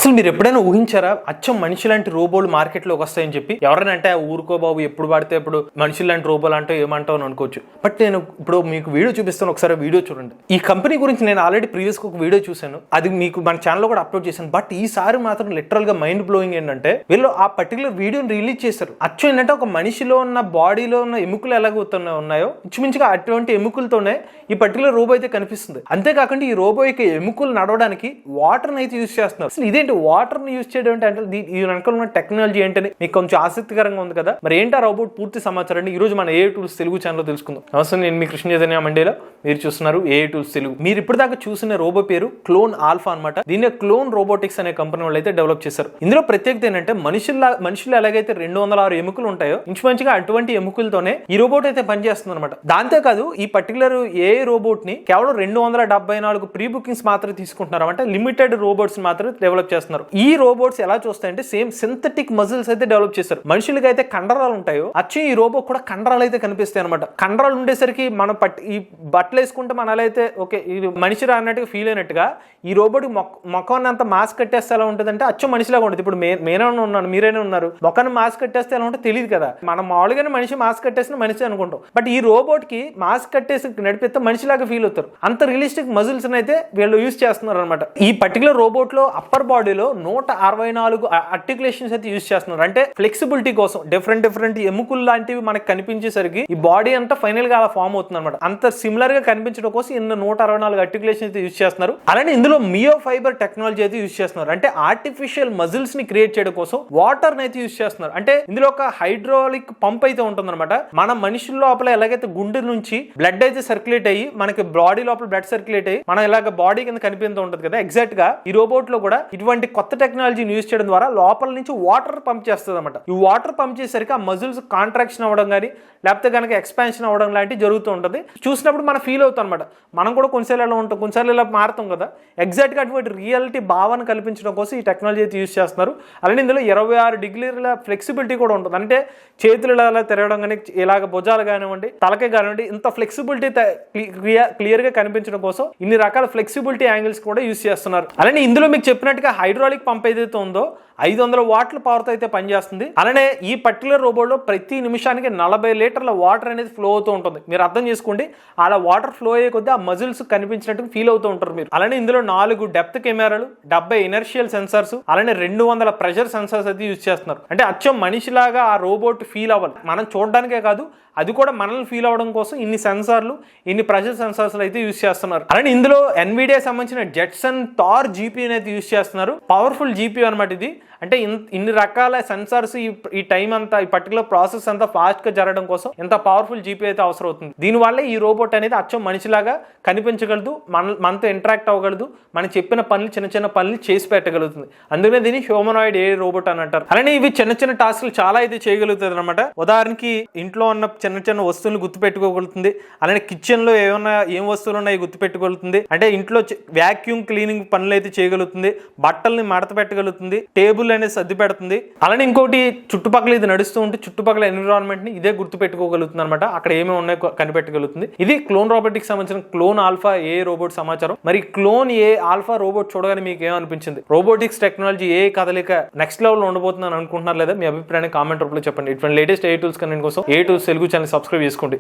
అసలు మీరు ఎప్పుడైనా ఊహించారా అచ్చం మనిషి లాంటి రోబోలు మార్కెట్లోకి వస్తాయని చెప్పి? ఎవరైనా అంటే ఊరుకో బాబు, ఎప్పుడు పడితే ఇప్పుడు మనిషి లాంటి రోబోలు అంటే ఏమంటావు అని అనుకోవచ్చు. బట్ నేను ఇప్పుడు మీకు వీడియో చూపిస్తాను, ఒకసారి వీడియో చూడండి. ఈ కంపెనీ గురించి నేను ఆల్రెడీ ప్రీవియస్గా ఒక వీడియో చూశాను, అది మీకు మన ఛానల్లో కూడా అప్లోడ్ చేశాను. బట్ ఈసారి మాత్రం లిటరల్ గా మైండ్ బ్లోయింగ్ ఏంటంటే, వీళ్ళు ఆ పర్టికులర్ వీడియోని రిలీజ్ చేశారు. అచ్చం ఏంటంటే ఒక మనిషిలో ఉన్న బాడీలో ఉన్న ఎముకలు ఉన్నాయో ఇంచుమించుగా అటువంటి ఎముకలతోనే ఈ పర్టికులర్ రోబో అయితే కనిపిస్తుంది. అంతేకాకుండా ఈ రోబో యొక్క ఎముకలు నడవడానికి వాటర్ అయితే యూజ్ చేస్తున్నారు. అసలు ఇదేంటి వాటర్ ని యూజ్ చేయడం అంటే ఈ వెనకాల ఉన్న టెక్నాలజీ ఏంటని మీకు కొంచెం ఆసక్తికరంగా ఉంది కదా. మరి ఏంటి ఆ రోబోట్ పూర్తి సమాచారాన్ని ఈ రోజు మన AI Tools తెలుగు ఛానల్లో తెలుసుకుందాం. నమస్తే, నేను మీ కృష్ణ చైతన్య మండేలా, మీరు చూస్తున్నారు AI Tools తెలుగు. మీరు ఇప్పటిదాకా చూసిన రోబో పేరు క్లోన్ ఆల్ఫా అనమాట. దీన్ని క్లోన్ రోబోటిక్స్ అనే కంపెనీ వాళ్ళు అయితే డెవలప్ చేశారు. ఇందులో ప్రత్యేకత ఏంటంటే మనుషులు ఎలాగైతే 206 ఎముకలు ఉంటాయో ఇంచుమించుగా అటువంటి ఎముకలతోనే ఈ రోబోట్ అయితే పనిచేస్తుంది అనమాట. దాంతేకాదు ఈ పర్టికులర్ AI రోబోట్ ని కేవలం 274 ప్రీ బుకింగ్స్ మాత్రమే తీసుకుంటున్నారు. అంటే లిమిటెడ్ రోబోట్స్ మాత్రమే డెవలప్ చేస్తున్నారు. ఈ రోబోట్స్ ఎలా చూస్తాయంటే సేమ్ సింథటిక్ మజిల్స్ అయితే డెవలప్ చేస్తారు. మనుషులకి అయితే కండరాలు ఉంటాయో అచ్చే ఈ రోబో కూడా కండరాలు అయితే కనిపిస్తాయి అనమాట. కండరాలు ఉండేసరికి మనం ఈ బట్టలు వేసుకుంటే మన అలా అయితే ఓకే ఇది మనిషి అన్నట్టుగా ఫీల్ అయినట్టుగా ఈ రోబోట్ మొఖాన్ని అంత మాస్క్ కట్టేస్తే ఎలా ఉంటుంది అంటే అచ్చం మనిషిలాగా ఉంటుంది. ఇప్పుడు నేనే ఉన్నాను, మీరైనా ఉన్నారు, మొఖాన్ని మాస్క్ కట్టేస్తే ఎలా ఉంటే తెలియదు కదా. మనం మామూలుగానే మనిషి మాస్క్ కట్టేసిన మనిషి అనుకుంటాం. బట్ ఈ రోబోట్ కి మాస్క్ కట్టేసి నడిపిస్తే మనిషిలాగా ఫీల్ అవుతారు. అంత రియలిస్టిక్ మజిల్స్ అయితే వీళ్ళు యూజ్ చేస్తున్నారు అనమాట. ఈ పర్టికులర్ రోబోట్ లో అప్పర్ బాడీలో 164 ఆర్టికులేషన్స్ అయితే యూజ్ చేస్తున్నారు. అంటే ఫ్లెక్సిబిలిటీ కోసం డిఫరెంట్ ఎముకలు లాంటివి మనకి కనిపించేసరికి ఈ బాడీ అంతా ఫైనల్ గా అలా ఫామ్ అవుతుంది అనమాట. అంత సిమిలర్ గా కనిపించడం కోసం 164 ఆర్టికులేషన్ అయితే యూజ్ చేస్తున్నారు. అలానే ఇందులో మియో ఫైబర్ టెక్నాలజీ అయితే యూజ్ చేస్తున్నారు. అంటే ఆర్టిఫిషియల్ మజిల్స్ ని క్రియేట్ చేయడం కోసం వాటర్ అయితే యూజ్ చేస్తున్నారు. అంటే ఇందులో ఒక హైడ్రాలిక్ పంప్ అయితే ఉంటుంది అనమాట. మన మనుషుల లోపల ఎలాగైతే గుండె నుంచి బ్లడ్ అయితే సర్క్యులేట్ అయ్యి మనకి బాడీ లోపల బ్లడ్ సర్క్యులేట్ అయ్యి మన ఇలాగ బాడీ కింద కనిపిస్తూ ఉంటుంది కదా, ఎగ్జాక్ట్ గా ఈ రోబోట్ లో కూడా ఇటువంటి కొత్త టెక్నాలజీని యూజ్ చేయడం ద్వారా లోపల నుంచి వాటర్ పంప్ చేస్తుంది అనమాట. ఈ వాటర్ పంప్ చేసరికి ఆ మజిల్స్ కాంట్రాక్షన్ అవ్వడం కానీ లేకపోతే కనుక ఎక్స్పాన్షన్ అవ్వడం లాంటివి జరుగుతూ ఉంటుంది. చూసినప్పుడు మనం ఫీల్ అవుతాం అనమాట. మనం కూడా కొన్నిసార్లు ఎలా ఉంటాం, కొన్నిసార్లు ఇలా మారుతాం కదా. ఎగ్జాక్ట్ గా అటువంటి రియాలిటీ భావన కల్పించడం కోసం ఈ టెక్నాలజీ అయితే యూజ్ చేస్తున్నారు. అలానే ఇందులో 26 డిగ్రీల ఫ్లెక్సిబిలిటీ కూడా ఉంటుంది. అంటే చేతులు ఇలా తిరగడం కానీ ఇలాగ భుజాలు కానివ్వండి, తలకే కానివ్వండి, ఇంత ఫ్లెక్సిబిలిటీ క్లియర్ గా కనిపించడం కోసం ఇన్ని రకాల ఫ్లెక్సిబిలిటీ యాంగిల్స్ కూడా యూజ్ చేస్తున్నారు. అలానే ఇందులో మీకు చెప్పినట్టుగా హైడ్రాలిక్ పంప్ ఏదైతే ఉందో 500 వాట్ల పవర్తో అయితే పనిచేస్తుంది. అలానే ఈ పర్టికులర్ రోబోట్లో ప్రతి నిమిషానికి 40 లీటర్ల వాటర్ అనేది ఫ్లో అవుతూ ఉంటుంది. మీరు అర్థం చేసుకోండి, అలా వాటర్ ఫ్లో అయ్యే కొద్దీ ఆ మజిల్స్ కనిపించినట్టు ఫీల్ అవుతూ ఉంటారు మీరు. అలానే ఇందులో 4 డెప్త్ కెమెరాలు, 70 ఇనర్షియల్ సెన్సార్స్, అలానే 200 ప్రెషర్ సెన్సార్స్ అయితే యూజ్ చేస్తున్నారు. అంటే అచ్చం మనిషిలాగా ఆ రోబోట్ ఫీల్ అవ్వాలి, మనం చూడడానికే కాదు అది కూడా మనల్ని ఫీల్ అవ్వడం కోసం ఇన్ని సెన్సార్లు, ఇన్ని ప్రెషర్ సెన్సార్స్ అయితే యూజ్ చేస్తున్నారు. అలానే ఇందులో NVIDIA సంబంధించిన జెట్సన్ థార్ GPU అయితే యూజ్ చేస్తున్నారు. పవర్ఫుల్ GPU అనమాట ఇది. అంటే ఇన్ని రకాల సెన్సార్స్ ఈ టైం అంతా ఈ పర్టికులర్ ప్రాసెస్ అంతా ఫాస్ట్ గా జరగడం కోసం ఎంత పవర్ఫుల్ GPU అయితే అవసరం అవుతుంది. దీనివల్ల ఈ రోబోట్ అనేది అచ్చం మనిషిలాగా కనిపించగలదు, మనతో ఇంటరాక్ట్ అవ్వగలదు, మనం చెప్పిన పనులు చిన్న పనులు చేసి పెట్టగలుగుతుంది. అందుకనే దీన్ని హ్యూమనాయిడ్ AI రోబోట్ అని అంటారు. అలానే ఇవి చిన్న టాస్క్లు చాలా అయితే చేయగలుగుతుంది అనమాట. ఉదాహరణకి ఇంట్లో ఉన్న చిన్న వస్తువులు గుర్తు పెట్టుకోగలుగుతుంది. అలానే కిచెన్ లో ఏం వస్తువులు ఉన్నాయి గుర్తు పెట్టుకోగలుగుతుంది. అంటే ఇంట్లో వ్యాక్యూమ్ క్లీనింగ్ పనులు అయితే చేయగలుగుతుంది, బట్టల్ని మడత పెట్టగలుగుతుంది, టేబుల్ అనేది సర్ది పెడుతుంది. అలానే ఇంకోటి చుట్టుపక్కల ఇది నడుస్తూ ఉంటే చుట్టుపక్కల ఎన్విరాన్మెంట్ ని ఇదే గుర్తు పెట్టుకోగలుగుతుంది అనమాట. అక్కడ ఏమేమి ఉన్నాయో కనిపెట్టగలుగుతుంది. ఇది క్లోన్ రోబోటిక్స్ సంబంధించిన క్లోన్ ఆల్ఫా AI రోబోట్ సమాచారం. మరి క్లోన్ AI ఆల్ఫా రోబోట్ చూడగానే మీకు ఏమనిపించింది? రోబోటిక్స్ టెక్నాలజీ AI కదలిక నెక్స్ట్ లెవెల్ లో ఉండబోతుందని అనుకుంటున్నారు లేదా? మీ అభిప్రాయాన్ని కామెంట్ రూపంలో చెప్పండి. ఇటువంటి లేటెస్ట్ AI Tools కంటెంట్ కోసం AI Tools Telugu channel subscribe చేసుకోండి.